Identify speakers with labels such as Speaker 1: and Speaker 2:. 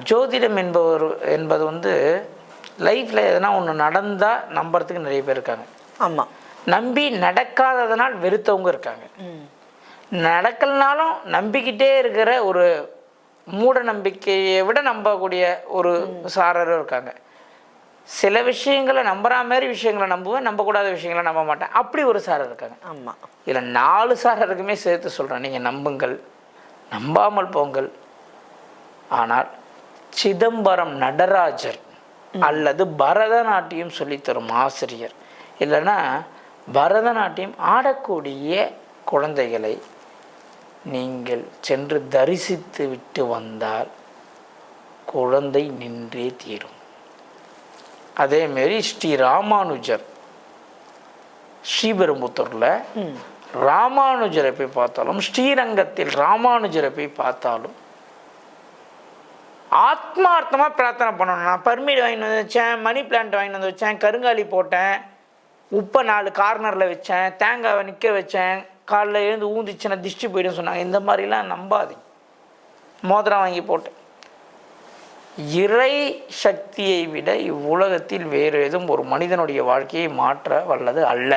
Speaker 1: ஜோதிடம் என்பது வந்து லைஃப்பில் எதனா ஒன்று நடந்தால் நம்புறதுக்கு நிறைய பேர் இருக்காங்க.
Speaker 2: ஆமாம்.
Speaker 1: நம்பி நடக்காததனால் வெறுத்தவங்க இருக்காங்க. நடக்கலனாலும் நம்பிக்கிட்டே இருக்கிற ஒரு மூட நம்பிக்கையை விட நம்பக்கூடிய ஒரு சாரரும் இருக்காங்க. சில விஷயங்களை நம்புற மாதிரி விஷயங்களை நம்புவேன், நம்பக்கூடாத விஷயங்களை நம்ப மாட்டேன், அப்படி ஒரு சாரர் இருக்காங்க.
Speaker 2: ஆமாம்.
Speaker 1: இதில் 4 சாரருக்குமே சேர்த்து சொல்கிறேன், நீங்கள் நம்புங்கள், நம்பாமல் போங்கள். ஆனால் சிதம்பரம் நடராஜர் அல்லது பரதநாட்டியம் சொல்லித்தரும் ஆசிரியர் இல்லைன்னா பரதநாட்டியம் ஆடக்கூடிய குழந்தைகளை நீங்கள் சென்று தரிசித்து விட்டு வந்தால் குழந்தை நின்றே தீரும். அதேமாரி ஸ்ரீ ராமானுஜர் ஸ்ரீபெரும்புத்தூரில் ராமானுஜரை போய் பார்த்தாலும், ஸ்ரீரங்கத்தில் ராமானுஜரை போய் பார்த்தாலும் ஆத்மார்த்தமாக பிரார்த்தனை பண்ணணும். நான் பர்மிட் வாங்கிட்டு வந்து வச்சேன், மணி பிளான்ட் வாங்கிட்டு வந்து வச்சேன், கருங்காலி போட்டேன், உப்பை 4 கார்னரில் வச்சேன், தேங்காவை நிற்க வச்சேன், காலைல எழுந்து ஊந்திச்சுன்னா திஷ்டி போய்டும் சொன்னாங்க. இந்த மாதிரிலாம் நம்பாதீங்க. மோதிரம் வாங்கி போட்டேன். இறை சக்தியை விட இவ்வுலகத்தில் வேறு எதுவும் ஒரு மனிதனுடைய வாழ்க்கையை மாற்ற வல்லது அல்ல.